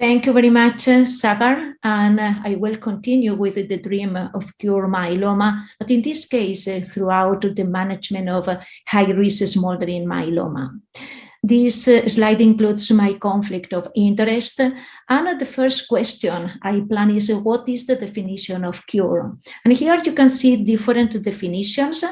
Thank you very much, Sagar, and I will continue with the dream of cure myeloma, but in this case, throughout the management of high-risk smoldering myeloma. This slide includes my conflict of interest, and the first question I plan is, what is the definition of cure? And here you can see different definitions,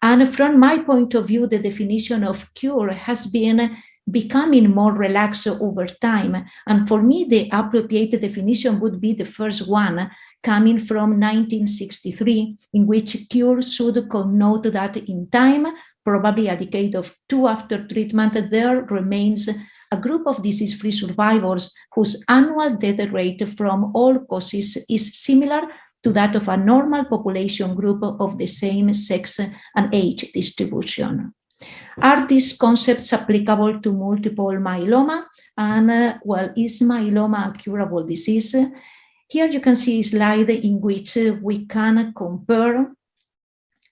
and from my point of view, the definition of cure has been becoming more relaxed over time. And for me, the appropriate definition would be the first one, coming from 1963, in which cure should connote that in time, probably a decade or two after treatment, there remains a group of disease-free survivors whose annual death rate from all causes is similar to that of a normal population group of the same sex and age distribution. Are these concepts applicable to multiple myeloma? And well, is myeloma a curable disease? Here you can see a slide in which we can compare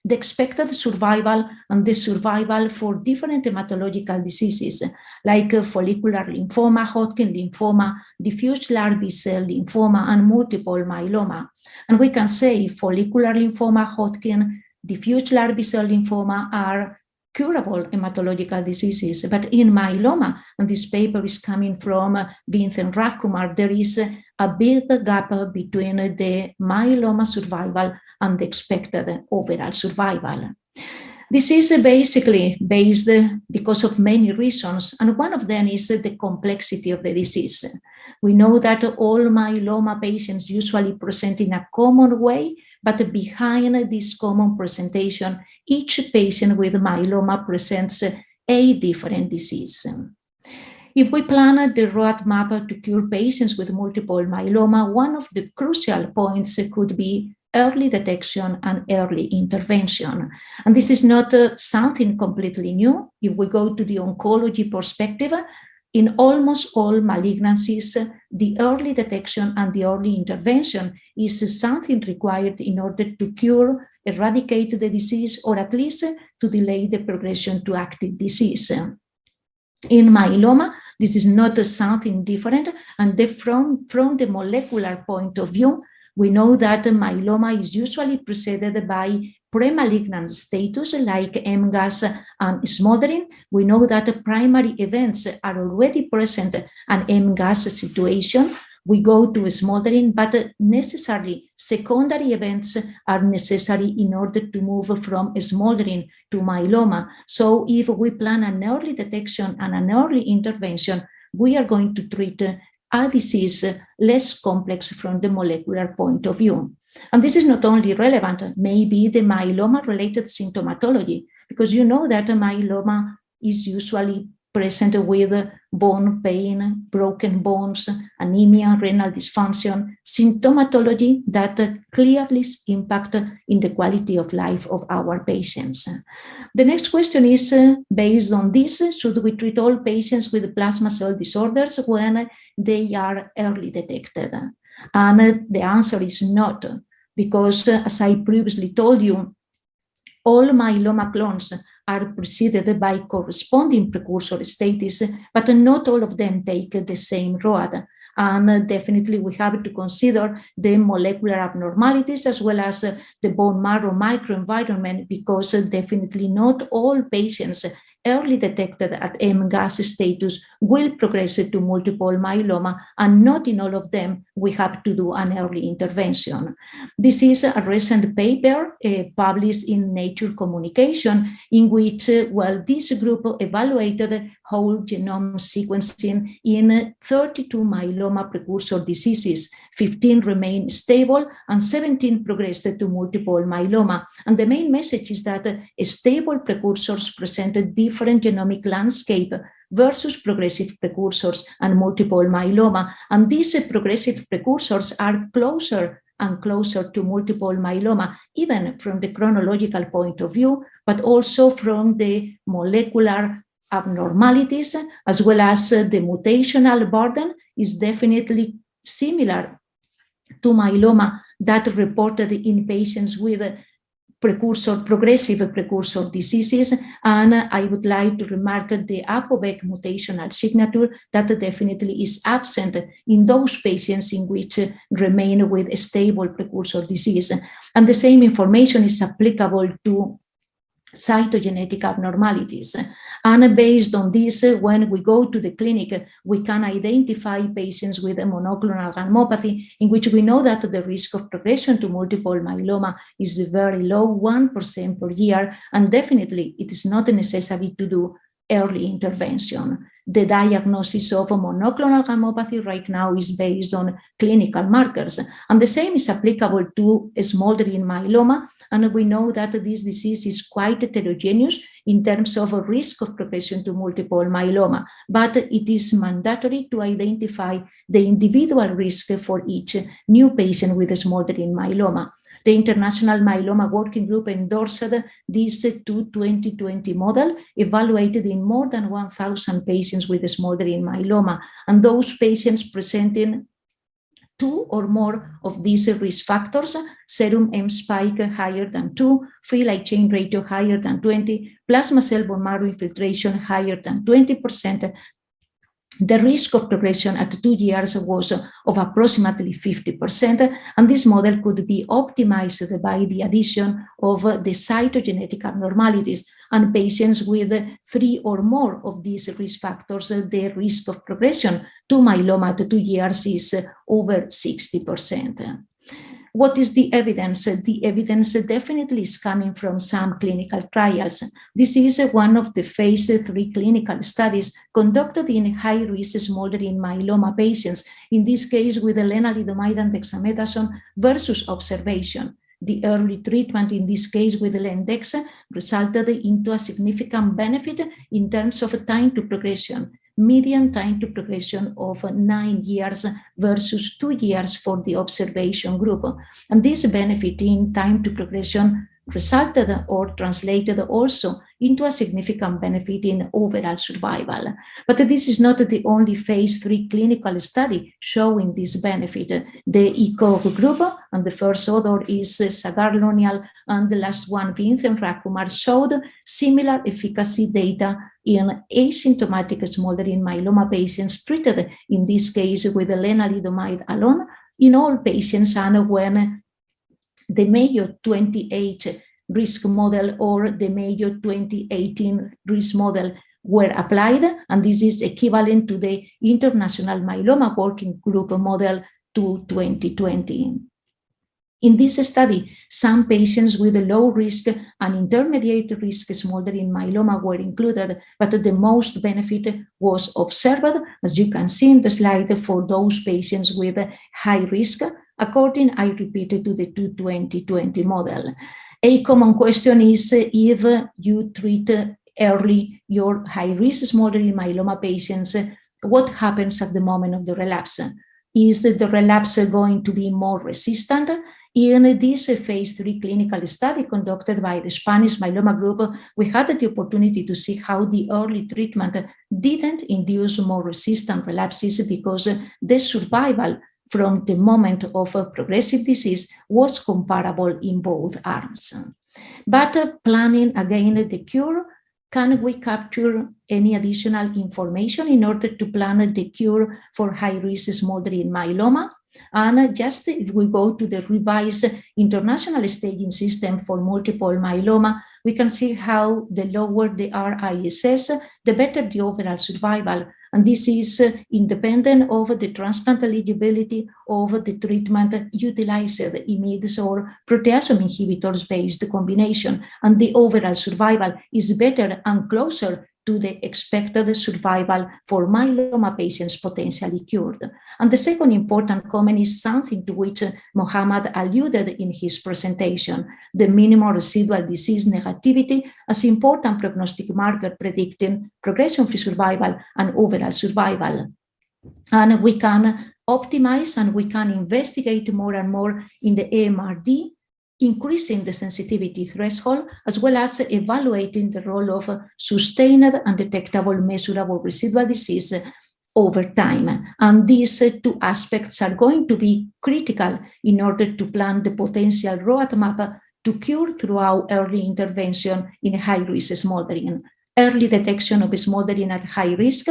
the expected survival and the survival for different hematological diseases like follicular lymphoma, Hodgkin lymphoma, diffuse large B-cell lymphoma, and multiple myeloma. And we can say follicular lymphoma, Hodgkin, diffuse large B-cell lymphoma are curable hematological diseases, but in myeloma, and this paper is coming from Vincent Rajkumar, there is a big gap between the myeloma survival and the expected overall survival. This is basically based because of many reasons, and one of them is the complexity of the disease. We know that all myeloma patients usually present in a common way, but behind this common presentation, each patient with myeloma presents a different disease. If we plan the roadmap to cure patients with multiple myeloma, one of the crucial points could be early detection and early intervention. And this is not something completely new. If we go to the oncology perspective, in almost all malignancies, the early detection and the early intervention is something required in order to cure, eradicate the disease, or at least to delay the progression to active disease. In myeloma, this is not something different, and from the molecular point of view, we know that myeloma is usually preceded by pre-malignant status like MGUS and smoldering. We know that primary events are already present an MGUS situation. We go to smoldering, but necessarily secondary events are necessary in order to move from smoldering to myeloma. So if we plan an early detection and an early intervention, we are going to treat a disease less complex from the molecular point of view. And this is not only relevant, maybe the myeloma-related symptomatology, because you know that myeloma is usually present with bone pain, broken bones, anemia, renal dysfunction, symptomatology that clearly impact in the quality of life of our patients. The next question is, based on this, should we treat all patients with plasma cell disorders when they are early detected? And the answer is not, because as I previously told you, all myeloma clones are preceded by corresponding precursor status, but not all of them take the same road. And definitely we have to consider the molecular abnormalities as well as the bone marrow microenvironment, because definitely not all patients early detected at MGUS status will progress to multiple myeloma, and not in all of them we have to do an early intervention. This is a recent paper published in Nature Communication, in which this group evaluated whole genome sequencing in 32 myeloma precursor diseases. 15 remain stable and 17 progressed to multiple myeloma. And the main message is that stable precursors present a different genomic landscape versus progressive precursors and multiple myeloma. And these progressive precursors are closer and closer to multiple myeloma, even from the chronological point of view, but also from the molecular abnormalities, as well as the mutational burden is definitely similar to myeloma that reported in patients with progressive precursor diseases, and I would like to remark the ApoBec mutational signature that definitely is absent in those patients in which remain with a stable precursor disease. And the same information is applicable to cytogenetic abnormalities. And based on this, when we go to the clinic, we can identify patients with a monoclonal gammopathy, in which we know that the risk of progression to multiple myeloma is very low, 1% per year, and definitely it is not necessary to do early intervention. The diagnosis of a monoclonal gammopathy right now is based on clinical markers, and the same is applicable to smoldering myeloma. And we know that this disease is quite heterogeneous in terms of a risk of progression to multiple myeloma, but it is mandatory to identify the individual risk for each new patient with smoldering myeloma. The International Myeloma Working Group endorsed this 2020 model, evaluated in more than 1,000 patients with smoldering myeloma, and those patients presenting 2 or more of these risk factors: serum M spike higher than 2, free light chain ratio higher than 20, plasma cell bone marrow infiltration higher than 20%. The risk of progression at 2 years was of approximately 50%, and this model could be optimized by the addition of the cytogenetic abnormalities, and patients with 3 or more of these risk factors, the risk of progression to myeloma at 2 years is over 60%. What is the evidence? The evidence definitely is coming from some clinical trials. This is one of the phase 3 clinical studies conducted in high-risk smoldering myeloma patients, in this case with lenalidomide and dexamethasone versus observation. The early treatment, in this case with Lendex, resulted into a significant benefit in terms of time to progression. Median time to progression of 9 years versus 2 years for the observation group. And this benefit in time to progression resulted or translated also into a significant benefit in overall survival. But this is not the only phase 3 clinical study showing this benefit. The ECOG group, and the first author is Sagar-Lonial, and the last one, Vincent Rakumar, showed similar efficacy data in asymptomatic smoldering myeloma patients treated, in this case with lenalidomide alone, in all patients, and when the Mayo 28 risk model or the Mayo 2018 risk model were applied, and this is equivalent to the International Myeloma Working Group model to 2020. In this study, some patients with a low risk and intermediate risk smoldering myeloma were included, but the most benefit was observed, as you can see in the slide, for those patients with high risk, according, I repeated, to the 2020 model. A common question is if you treat early your high-risk smoldering myeloma patients, what happens at the moment of the relapse? Is the relapse going to be more resistant? In this phase 3 clinical study conducted by the Spanish myeloma group, we had the opportunity to see how the early treatment didn't induce more resistant relapses, because the survival from the moment of progressive disease was comparable in both arms. But planning again the cure, can we capture any additional information in order to plan the cure for high-risk smoldering myeloma? And just if we go to the revised international staging system for multiple myeloma, we can see how the lower the RISS, the better the overall survival. And this is independent of the transplant eligibility of the treatment utilized, IMiDs or proteasome inhibitors-based combination. And the overall survival is better and closer to the expected survival for myeloma patients potentially cured. And the second important comment is something to which Mohammed alluded in his presentation: the minimal residual disease negativity as important prognostic marker predicting progression-free survival and overall survival. And we can optimize and we can investigate more and more in the AMRD, increasing the sensitivity threshold, as well as evaluating the role of sustained and detectable measurable residual disease over time. And these 2 aspects are going to be critical in order to plan the potential roadmap to cure throughout early intervention in high-risk smoldering, early detection of smoldering at high risk,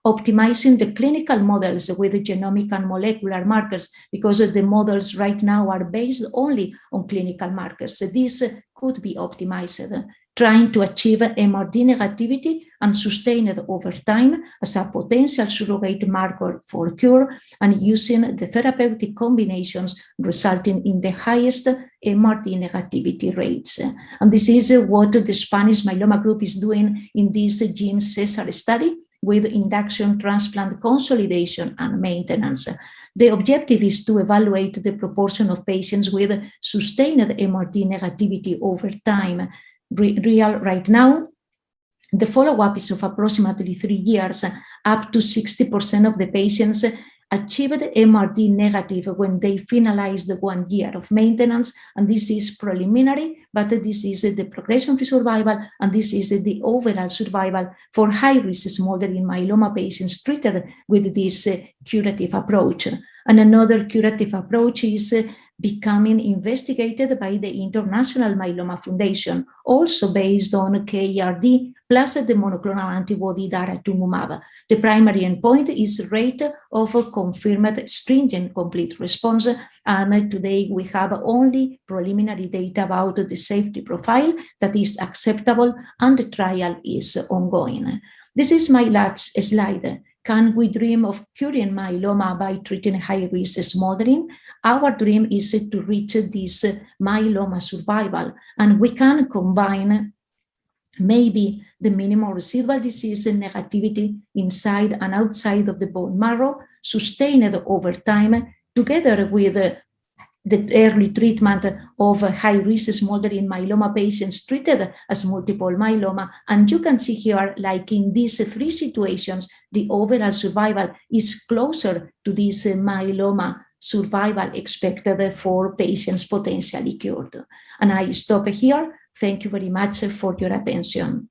optimizing the clinical models with genomic and molecular markers, because the models right now are based only on clinical markers. So this could be optimized, trying to achieve MRD negativity and sustain it over time as a potential surrogate marker for cure, and using the therapeutic combinations resulting in the highest MRD negativity rates. And this is what the Spanish myeloma group is doing in this GEM-CESAR study with induction, transplant, consolidation, and maintenance. The objective is to evaluate the proportion of patients with sustained MRD negativity over time. Right now, the follow-up is of approximately 3 years. Up to 60% of the patients achieved MRD negative when they finalized the 1 year of maintenance, and this is preliminary, but this is the progression-free survival, and this is the overall survival for high-risk smoldering myeloma patients treated with this curative approach. And another curative approach is becoming investigated by the International Myeloma Foundation, also based on KRD plus the monoclonal antibody daratumumab. The primary endpoint is rate of confirmed stringent complete response, and today we have only preliminary data about the safety profile that is acceptable, and the trial is ongoing. This is my last slide. Can we dream of curing myeloma by treating high-risk smoldering? Our dream is to reach this myeloma survival, and we can combine maybe the minimal residual disease negativity inside and outside of the bone marrow, sustained over time, together with the early treatment of high-risk smoldering myeloma patients treated as multiple myeloma. And you can see here, like in these 3 situations, the overall survival is closer to this myeloma survival expected for patients potentially cured. And I stop here. Thank you very much for your attention.